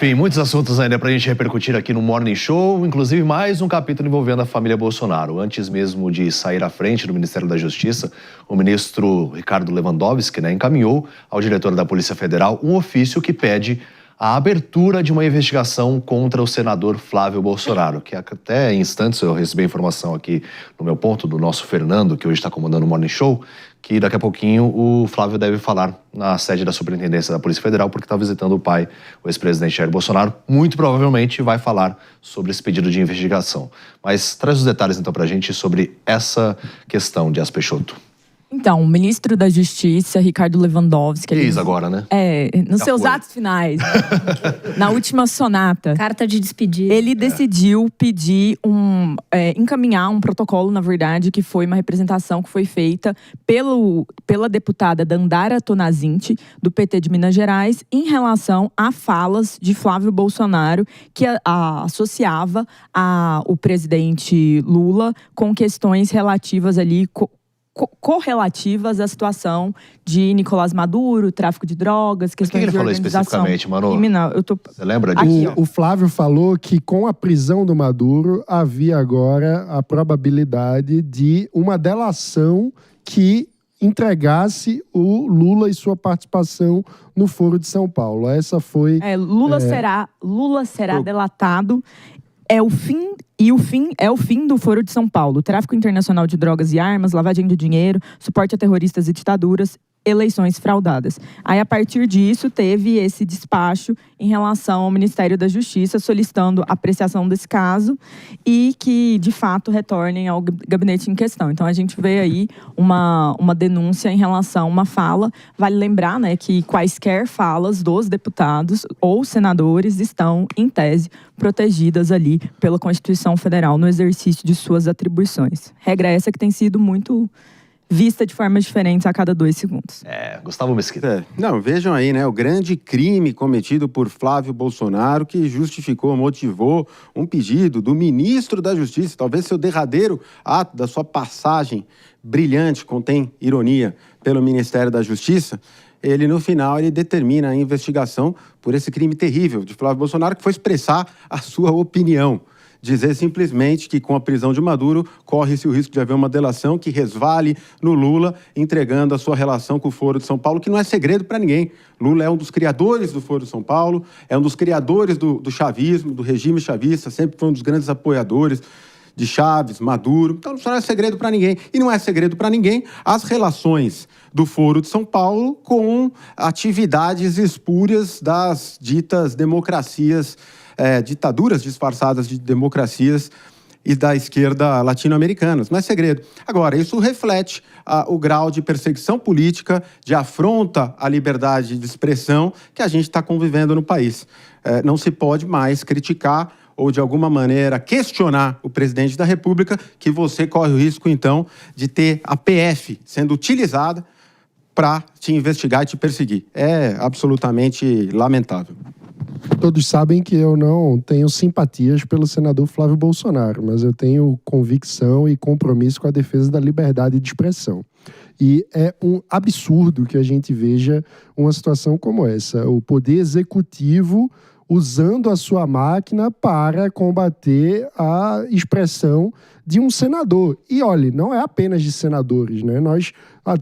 Enfim, muitos assuntos ainda pra gente repercutir aqui no Morning Show, inclusive mais um capítulo envolvendo a família Bolsonaro. Antes mesmo de sair à frente do Ministério da Justiça, o ministro Ricardo Lewandowski encaminhou ao diretor da Polícia Federal um ofício que pede a abertura de uma investigação contra o senador Flávio Bolsonaro, que até em instantes eu recebi a informação aqui no meu ponto do nosso Fernando, que hoje está comandando o Morning Show, que daqui a pouquinho o Flávio deve falar na sede da Superintendência da Polícia Federal, porque está visitando o pai, o ex-presidente Jair Bolsonaro. Muito provavelmente vai falar sobre esse pedido de investigação. Mas traz os detalhes então para a gente sobre essa questão de Peixoto. Então, o ministro da Justiça, Ricardo Lewandowski... Ex agora, né? Nos seus atos finais, né? Na última sonata. Carta de despedida. Ele decidiu pedir encaminhar um protocolo, na verdade, que foi uma representação que foi feita pela deputada Dandara Tonazinti, do PT de Minas Gerais, em relação a falas de Flávio Bolsonaro, que associava o presidente Lula com questões relativas ali... correlativas à situação de Nicolás Maduro, tráfico de drogas, questões de organização. O que ele falou especificamente, Manu? Criminal. Você lembra disso? O Flávio falou que com a prisão do Maduro havia agora a probabilidade de uma delação que entregasse o Lula e sua participação no Foro de São Paulo. Essa foi... Lula será delatado. O fim é o fim do Foro de São Paulo. Tráfico internacional de drogas e armas, lavagem de dinheiro, suporte a terroristas e ditaduras, eleições fraudadas. Aí, a partir disso, teve esse despacho em relação ao Ministério da Justiça, solicitando apreciação desse caso e que, de fato, retornem ao gabinete em questão. Então, a gente vê aí uma denúncia em relação a uma fala. Vale lembrar, né, que quaisquer falas dos deputados ou senadores estão, em tese, protegidas ali pela Constituição Federal no exercício de suas atribuições. Regra essa que tem sido muito vista de formas diferentes a cada 2 segundos. Gustavo Mesquita. Não, vejam aí, né, o grande crime cometido por Flávio Bolsonaro, que justificou, motivou um pedido do ministro da Justiça, talvez seu derradeiro ato da sua passagem brilhante, contém ironia, pelo Ministério da Justiça. Ele, no final, ele determina a investigação por esse crime terrível de Flávio Bolsonaro, que foi expressar a sua opinião. Dizer simplesmente que com a prisão de Maduro corre-se o risco de haver uma delação que resvale no Lula, entregando a sua relação com o Foro de São Paulo, que não é segredo para ninguém. Lula é um dos criadores do Foro de São Paulo, é um dos criadores do chavismo, do regime chavista, sempre foi um dos grandes apoiadores de Chaves, Maduro. Então isso não é segredo para ninguém. E não é segredo para ninguém as relações do Foro de São Paulo com atividades espúrias das ditas democracias, ditaduras disfarçadas de democracias e da esquerda latino-americana. Não é segredo. Agora, isso reflete o grau de perseguição política, de afronta à liberdade de expressão que a gente está convivendo no país. Não se pode mais criticar ou, de alguma maneira, questionar o presidente da República, que você corre o risco, então, de ter a PF sendo utilizada para te investigar e te perseguir. É absolutamente lamentável. Todos sabem que eu não tenho simpatias pelo senador Flávio Bolsonaro, mas eu tenho convicção e compromisso com a defesa da liberdade de expressão. E é um absurdo que a gente veja uma situação como essa. O Poder Executivo usando a sua máquina para combater a expressão de um senador. E, olha, não é apenas de senadores, né? Nós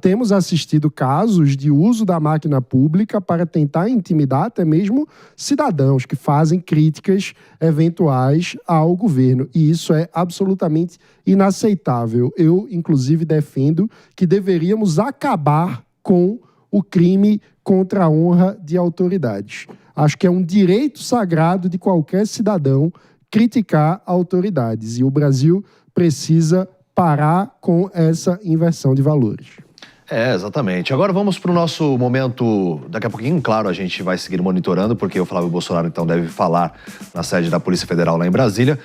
temos assistido casos de uso da máquina pública para tentar intimidar até mesmo cidadãos que fazem críticas eventuais ao governo. E isso é absolutamente inaceitável. Eu, inclusive, defendo que deveríamos acabar com o crime contra a honra de autoridades. Acho que é um direito sagrado de qualquer cidadão criticar autoridades. E o Brasil precisa parar com essa inversão de valores. Exatamente. Agora vamos para o nosso momento, daqui a pouquinho, claro, a gente vai seguir monitorando, porque o Flávio Bolsonaro então deve falar na sede da Polícia Federal lá em Brasília,